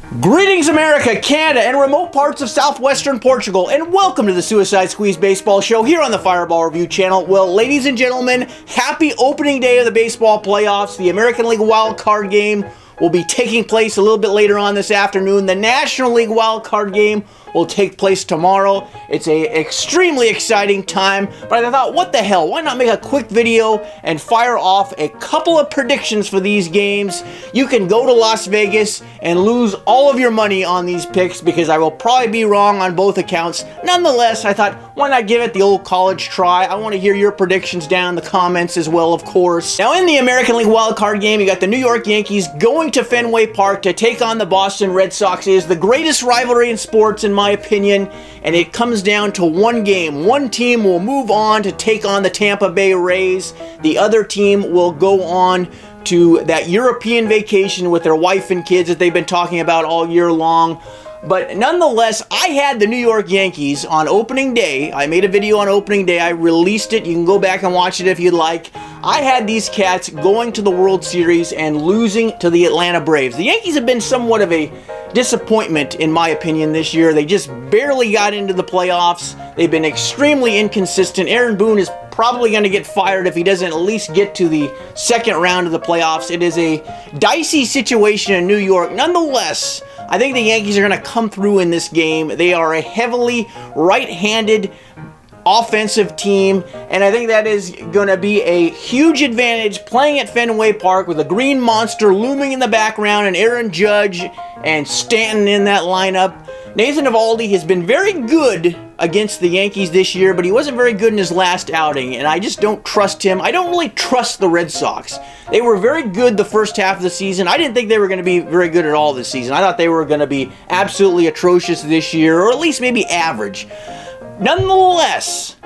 Greetings America, Canada, and remote parts of southwestern Portugal, and welcome to the Suicide Squeeze Baseball Show here on the Fireball Review channel. Well, ladies and gentlemen, happy opening day of the baseball playoffs. The American League Wild Card game will be taking place a little bit later on this afternoon. The National League Wild Card game will take place tomorrow. It's a extremely exciting time, but I thought, what the hell, why not make a quick video and fire off a couple of predictions for these games? You can go to Las Vegas and lose all of your money on these picks because I will probably be wrong on both accounts. Nonetheless, I thought, why not give it the old college try? I want to hear your predictions down in the comments as well, of course. Now, in the American League Wild Card game, you got the New York Yankees going to Fenway Park to take on the Boston Red Sox. It is the greatest rivalry in sports, in my opinion, and it comes down to one game. One team will move on to take on the Tampa Bay Rays. The other team will go on to that European vacation with their wife and kids that they've been talking about all year long. But nonetheless, I had the New York Yankees on opening day. I made a video on opening day. I released it. You can go back and watch it if you'd like. I had these cats going to the World Series and losing to the Atlanta Braves. The Yankees have been somewhat of a disappointment, in my opinion, this year. They just barely got into the playoffs. They've been extremely inconsistent. Aaron Boone is probably going to get fired if he doesn't at least get to the second round of the playoffs. It is a dicey situation in New York. Nonetheless, I think the Yankees are going to come through in this game. They are a heavily right-handed offensive team, and I think that is going to be a huge advantage playing at Fenway Park with a green monster looming in the background and Aaron Judge and Stanton in that lineup. Nathan Eovaldi has been very good against the Yankees this year, but he wasn't very good in his last outing, and I just don't trust him. I don't really trust the Red Sox. They were very good the first half of the season. I didn't think they were going to be very good at all this season. I thought they were going to be absolutely atrocious this year, or at least maybe average. Nonetheless,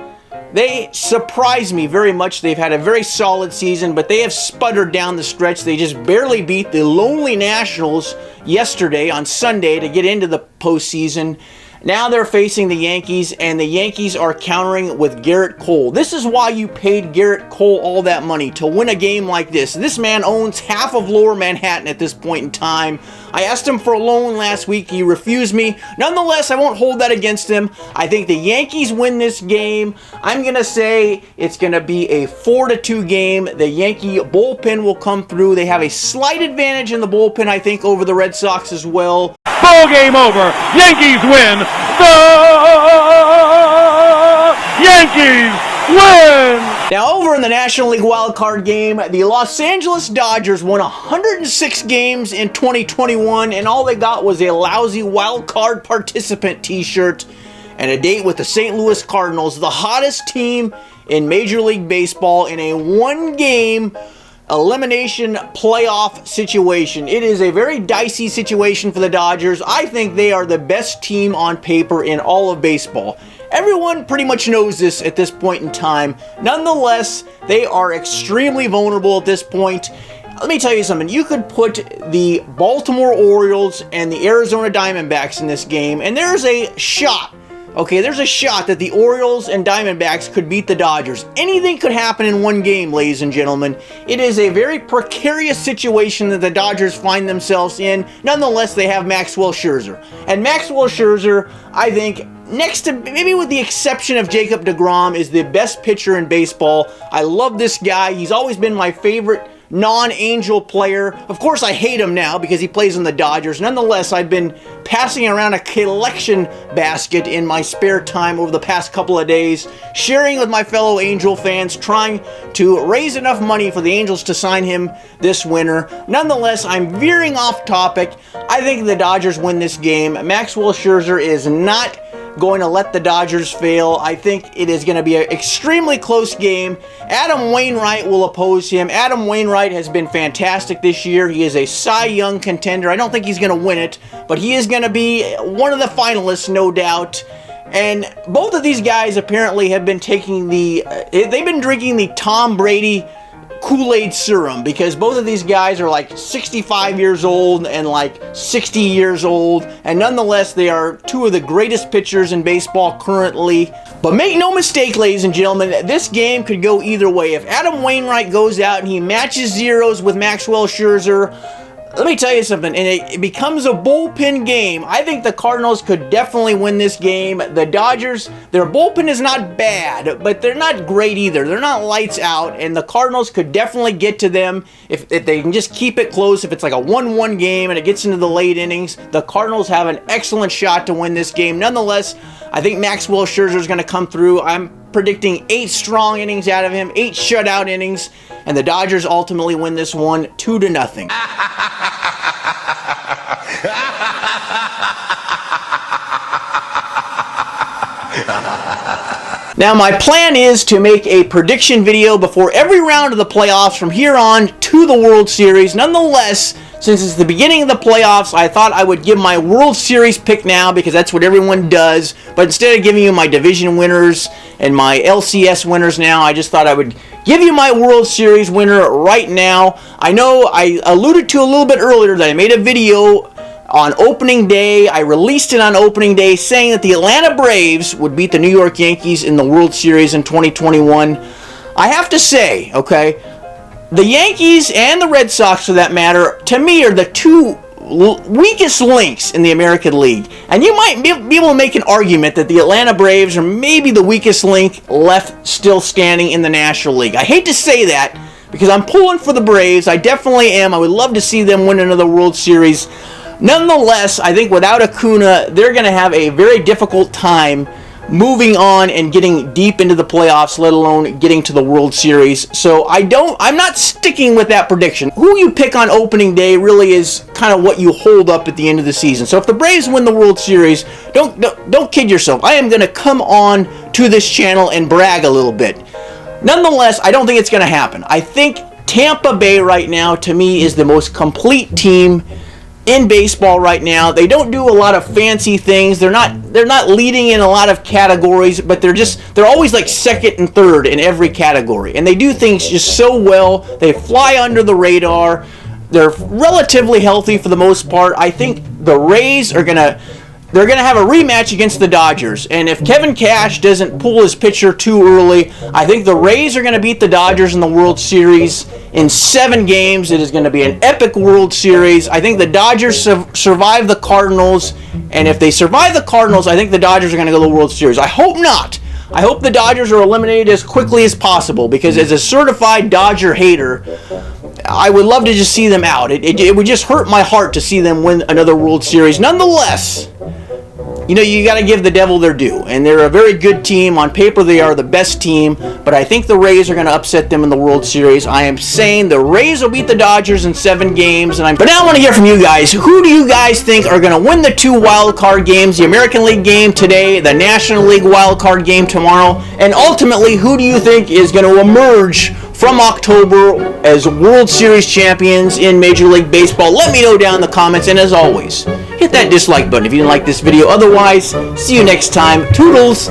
they surprised me very much. They've had a very solid season, but they have sputtered down the stretch. They just barely beat the lonely Nationals yesterday on Sunday to get into the postseason. Now they're facing the Yankees, and the Yankees are countering with Garrett Cole. This is why you paid Garrett Cole all that money, to win a game like this. This man owns half of Lower Manhattan at this point in time. I asked him for a loan last week. He refused me. Nonetheless, I won't hold that against him. I think the Yankees win this game. I'm going to say it's going to be a 4-2 game. The Yankee bullpen will come through. They have a slight advantage in the bullpen, I think, over the Red Sox as well. Ball game over. Yankees win. The Yankees win. Now, over in the National League Wild Card game, the Los Angeles Dodgers won 106 games in 2021, and all they got was a lousy wild card participant t-shirt and a date with the St. Louis Cardinals, the hottest team in Major League Baseball, in a one-game elimination playoff situation. It is a very dicey situation for the Dodgers. I think they are the best team on paper in all of baseball. Everyone pretty much knows this at this point in time. Nonetheless, they are extremely vulnerable at this point. Let me tell you something. You could put the Baltimore Orioles and the Arizona Diamondbacks in this game, and there's a shot. Okay, there's a shot that the Orioles and Diamondbacks could beat the Dodgers. Anything could happen in one game, ladies and gentlemen. It is a very precarious situation that the Dodgers find themselves in. Nonetheless, they have Maxwell Scherzer. And Maxwell Scherzer, I think, next to, maybe with the exception of Jacob deGrom, is the best pitcher in baseball. I love this guy. He's always been my favorite non-Angel player. Of course, I hate him now because he plays on the Dodgers. Nonetheless, I've been passing around a collection basket in my spare time over the past couple of days, sharing with my fellow Angel fans, trying to raise enough money for the Angels to sign him this winter. Nonetheless, I'm veering off topic. I think the Dodgers win this game. Maxwell Scherzer is not going to let the Dodgers fail. I think it is going to be an extremely close game. Adam Wainwright will oppose him. Adam Wainwright has been fantastic this year. He is a Cy Young contender. I don't think he's going to win it, but he is going to be one of the finalists, no doubt. And both of these guys apparently have been taking they've been drinking the Tom Brady Kool-Aid serum, because both of these guys are like 65 years old and like 60 years old, and nonetheless they are two of the greatest pitchers in baseball currently. But make no mistake, ladies and gentlemen, this game could go either way. If Adam Wainwright goes out and he matches zeros with Maxwell Scherzer, Let me tell you something, and it becomes a bullpen game. I think the Cardinals could definitely win this game. The Dodgers, their bullpen is not bad, but they're not great either. They're not lights out, and the Cardinals could definitely get to them if they can just keep it close. If it's like a 1-1 game and it gets into the late innings, the Cardinals have an excellent shot to win this game. Nonetheless, I think Maxwell Scherzer is going to come through. I'm predicting 8 strong innings out of him, 8 shutout innings, and the Dodgers ultimately win this one 2-0. Now, my plan is to make a prediction video before every round of the playoffs from here on to the World Series. Nonetheless, since it's the beginning of the playoffs, I thought I would give my World Series pick now because that's what everyone does. But instead of giving you my division winners and my LCS winners now, I just thought I would give you my World Series winner right now. I know I alluded to a little bit earlier that I made a video on opening day. I released it on opening day saying that the Atlanta Braves would beat the New York Yankees in the World Series in 2021. I have to say, okay, the Yankees and the Red Sox, for that matter, to me are the two weakest links in the American League. And you might be able to make an argument that the Atlanta Braves are maybe the weakest link left still standing in the National League. I hate to say that because I'm pulling for the Braves. I definitely am. I would love to see them win another World Series. Nonetheless, I think without Acuna, they're going to have a very difficult time moving on and getting deep into the playoffs, let alone getting to the World Series. So I'm not sticking with that prediction. Who you pick on opening day really is kind of what you hold up at the end of the season. So if the Braves win the World Series, don't kid yourself. I am going to come on to this channel and brag a little bit. Nonetheless, I don't think it's going to happen. I think Tampa Bay right now, to me, is the most complete team in baseball right now. They don't do a lot of fancy things. They're not leading in a lot of categories, but they're always like second and third in every category. And they do things just so well. They fly under the radar. They're relatively healthy for the most part. I think the Rays are they're going to have a rematch against the Dodgers. And if Kevin Cash doesn't pull his pitcher too early, I think the Rays are going to beat the Dodgers in the World Series in 7 games. It is going to be an epic World Series. I think the Dodgers survive the Cardinals. And if they survive the Cardinals, I think the Dodgers are going to go to the World Series. I hope not. I hope the Dodgers are eliminated as quickly as possible because as a certified Dodger hater, I would love to just see them out. It would just hurt my heart to see them win another World Series. Nonetheless, you got to give the devil their due, and they're a very good team. On paper, they are the best team, but I think the Rays are going to upset them in the World Series. I am saying the Rays will beat the Dodgers in 7 games, but now I want to hear from you guys. Who do you guys think are going to win the 2 wild card games, the American League game today, the National League wild card game tomorrow, and ultimately, who do you think is going to emerge from October as World Series champions in Major League Baseball? Let me know down in the comments, and as always, hit that dislike button if you didn't like this video. Otherwise, see you next time. Toodles!